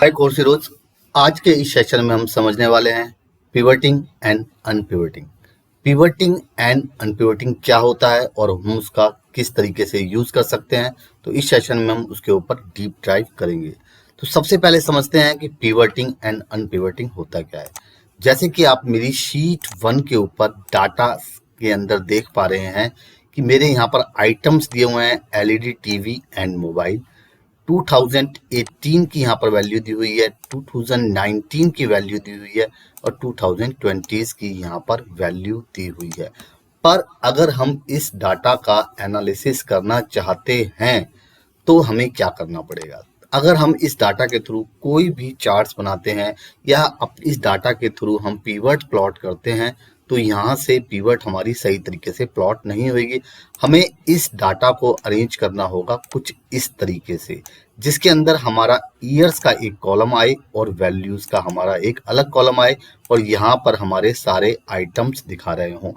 हाय course रोज। आज के इस सेशन में हम समझने वाले हैं पिवटिंग एंड अनपिवटिंग। पिवटिंग एंड अनपिवटिंग क्या होता है और हम उसका किस तरीके से यूज कर सकते हैं, तो इस सेशन में हम उसके ऊपर डीप ड्राइव करेंगे। तो सबसे पहले समझते हैं कि पिवटिंग एंड अनपिवटिंग होता क्या है। जैसे कि आप मेरी शीट 1 के ऊपर डाटा के अंदर देख पा रहे हैं कि मेरे यहाँ पर आइटम्स दिए हुए हैं एलईडी टीवी एंड मोबाइल। 2018 की यहाँ पर वैल्यू दी हुई है, 2019 की वैल्यू दी हुई है और 2020 की यहाँ पर वैल्यू दी हुई है। पर अगर हम इस डाटा का एनालिसिस करना चाहते हैं तो हमें क्या करना पड़ेगा। अगर हम इस डाटा के थ्रू कोई भी चार्ट्स बनाते हैं या इस डाटा के थ्रू हम पीवट प्लॉट करते हैं तो यहाँ से पीवट हमारी सही तरीके से प्लॉट नहीं होगी। हमें इस डाटा को अरेंज करना होगा कुछ इस तरीके से, जिसके अंदर हमारा ईयर्स का एक कॉलम आए और वैल्यूज का हमारा एक अलग कॉलम आए और यहाँ पर हमारे सारे आइटम्स दिखा रहे हों।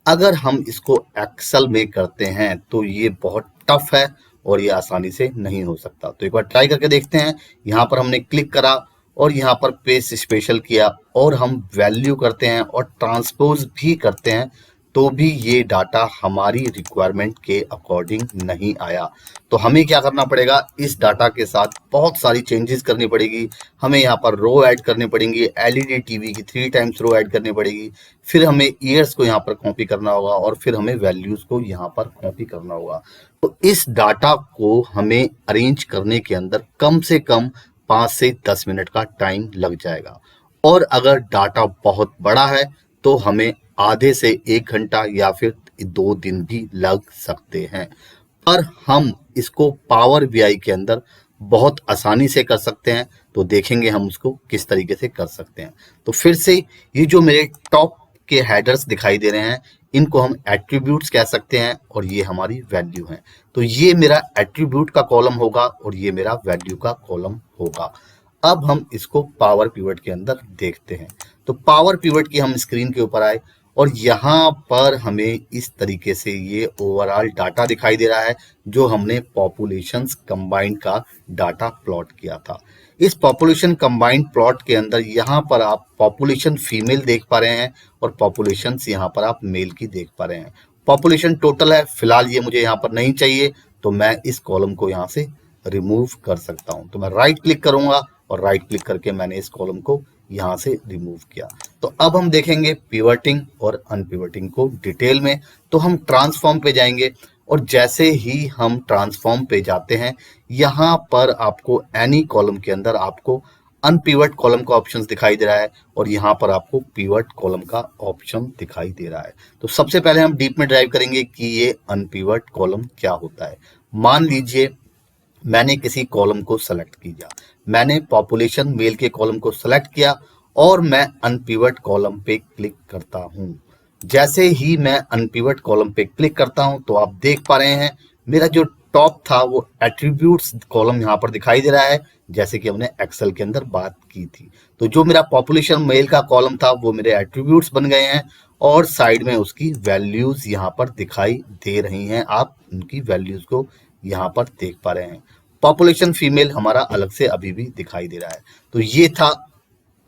अगर हम इसको एक्सेल में करते हैं तो ये बहुत टफ है और ये आसानी से नहीं हो सकता। तो एक बार ट्राई करके देखते हैं। यहाँ पर हमने क्लिक करा और यहाँ पर पेज स्पेशल किया और हम वैल्यू करते हैं और ट्रांसपोज भी करते हैं तो भी ये डाटा हमारी रिक्वायरमेंट के अकॉर्डिंग नहीं आया। तो हमें क्या करना पड़ेगा, इस डाटा के साथ बहुत सारी चेंजेस करनी पड़ेगी। हमें यहाँ पर रो ऐड करनी पड़ेंगी, एलईडी टीवी की 3 टाइम्स रो ऐड करनी पड़ेगी, फिर हमें ईयर्स को यहाँ पर कॉपी करना होगा और फिर हमें वैल्यूज को यहाँ पर कॉपी करना होगा। तो इस डाटा को हमें अरेंज करने के अंदर कम से कम 5 से 10 मिनट का टाइम लग जाएगा और अगर डाटा बहुत बड़ा है तो हमें आधे से 1 घंटा या फिर 2 दिन भी लग सकते हैं। पर हम इसको पावर बीआई के अंदर बहुत आसानी से कर सकते हैं। तो देखेंगे हम उसको किस तरीके से कर सकते हैं। तो फिर से ये जो मेरे टॉप के हेडर्स दिखाई दे रहे हैं इनको हम एट्रीब्यूट्स कह सकते हैं और ये हमारी वैल्यू है। तो ये मेरा एट्रीब्यूट का कॉलम होगा और ये मेरा वैल्यू का कॉलम होगा। अब हम इसको पावर पिवट के अंदर देखते हैं। तो पावर पिवट की हम स्क्रीन के ऊपर आए और यहाँ पर हमें इस तरीके से ये ओवरऑल डाटा दिखाई दे रहा है जो हमने पॉपुलेशंस कंबाइंड का डाटा प्लॉट किया था। इस पॉपुलेशन कंबाइंड प्लॉट के अंदर यहाँ पर आप पॉपुलेशन फीमेल देख पा रहे हैं और पॉपुलेशन यहाँ पर आप मेल की देख पा रहे हैं। पॉपुलेशन टोटल है, फिलहाल ये मुझे यहाँ पर नहीं चाहिए तो मैं इस कॉलम को यहाँ से रिमूव कर सकता हूँ। तो मैं राइट क्लिक करूंगा और राइट क्लिक करके मैंने इस कॉलम को यहाँ से रिमूव किया। तो अब हम देखेंगे पिवटिंग और अनपिवटिंग को डिटेल में। तो हम ट्रांसफॉर्म पे जाएंगे और जैसे ही हम ट्रांसफॉर्म पे जाते हैं यहाँ पर आपको एनी कॉलम के अंदर आपको अनपिवट कॉलम का ऑप्शन दिखाई दे रहा है और यहाँ पर आपको पिवट कॉलम का ऑप्शन दिखाई दे रहा है। तो सबसे पहले हम डीप में ड्राइव करेंगे कि ये अनपिवट कॉलम क्या होता है। मान लीजिए मैंने किसी कॉलम को सेलेक्ट किया, मैंने पॉपुलेशन मेल के कॉलम को सेलेक्ट किया और मैं अनपिवट कॉलम पे क्लिक करता हूं। जैसे ही मैं अनपिवट कॉलम पे क्लिक करता हूं तो आप देख पा रहे हैं मेरा जो टॉप था वो एट्रीब्यूट्स कॉलम यहाँ पर दिखाई दे रहा है, जैसे कि हमने एक्सेल के अंदर बात की थी। तो जो मेरा पॉपुलेशन मेल का कॉलम था वो मेरे एट्रीब्यूट्स बन गए हैं और साइड में उसकी वैल्यूज यहाँ पर दिखाई दे रही हैं। आप उनकी वैल्यूज को यहाँ पर देख पा रहे हैं। पॉपुलेशन फीमेल हमारा अलग से अभी भी दिखाई दे रहा है। तो ये था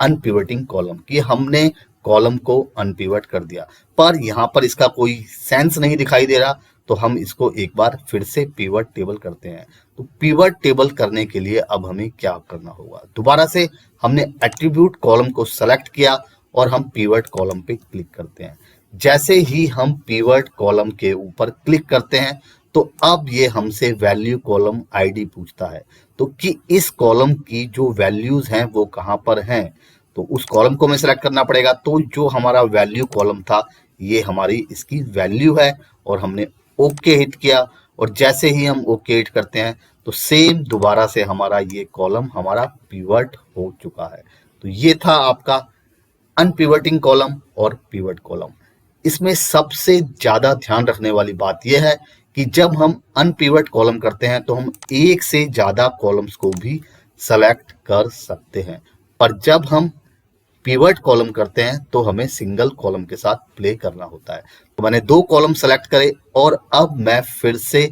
अनपिवटिंग कॉलम कि हमने कॉलम को अनपिवट कर दिया, पर यहाँ पर इसका कोई सेंस नहीं दिखाई दे रहा। तो हम इसको एक बार फिर से पिवट टेबल करते हैं। तो पिवट टेबल करने के लिए अब हमें क्या करना होगा, दोबारा से हमने एट्रीब्यूट कॉलम को सेलेक्ट किया और हम पिवट कॉलम पे क्लिक करते हैं। जैसे ही हम पिवट कॉलम के ऊपर क्लिक करते हैं तो अब ये हमसे वैल्यू कॉलम आईडी पूछता है तो कि इस कॉलम की जो वैल्यूज हैं वो कहाँ पर हैं। तो उस कॉलम को हमें सेलेक्ट करना पड़ेगा। तो जो हमारा वैल्यू कॉलम था ये हमारी इसकी वैल्यू है और हमने ओके हिट किया और जैसे ही हम ओके हिट करते हैं तो सेम दोबारा से हमारा ये कॉलम हमारा पिवट हो चुका है। तो ये था आपका अनपिवटिंग कॉलम और पिवट कॉलम। इसमें सबसे ज्यादा ध्यान रखने वाली बात यह है कि जब हम अनपिवट कॉलम करते हैं तो हम एक से ज्यादा कॉलम्स को भी सेलेक्ट कर सकते हैं, पर जब हम पिवट कॉलम करते हैं तो हमें सिंगल कॉलम के साथ प्ले करना होता है। तो मैंने 2 कॉलम सेलेक्ट करे और अब मैं फिर से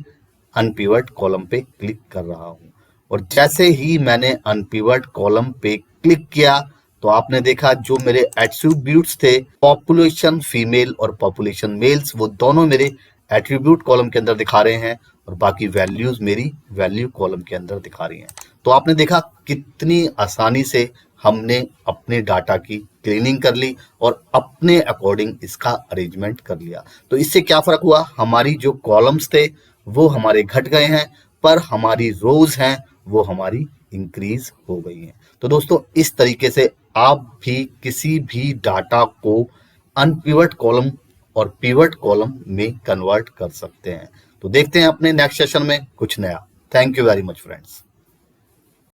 अनपिवट कॉलम पे क्लिक कर रहा हूं और जैसे ही मैंने अनपिवट कॉलम पे क्लिक किया तो आपने देखा जो मेरे एट्रीब्यूट्स थे, पॉपुलेशन फीमेल और पॉपुलेशन मेल्स, वो दोनों मेरे एट्रीब्यूट कॉलम के अंदर दिखा रहे हैं और बाकी वैल्यूज मेरी वैल्यू कॉलम के अंदर दिखा रही हैं। तो आपने देखा कितनी आसानी से हमने अपने डाटा की क्लीनिंग कर ली और अपने अकॉर्डिंग इसका अरेंजमेंट कर लिया। तो इससे क्या फर्क हुआ, हमारी जो कॉलम्स थे वो हमारे घट गए हैं, पर हमारी रोज हैं वो हमारी इंक्रीज हो गई हैं। तो दोस्तों इस तरीके से आप भी किसी भी डाटा को अनपिवट कॉलम और पिवट कॉलम में कन्वर्ट कर सकते हैं। तो देखते हैं अपने नेक्स्ट सेशन में कुछ नया। Thank you very much friends.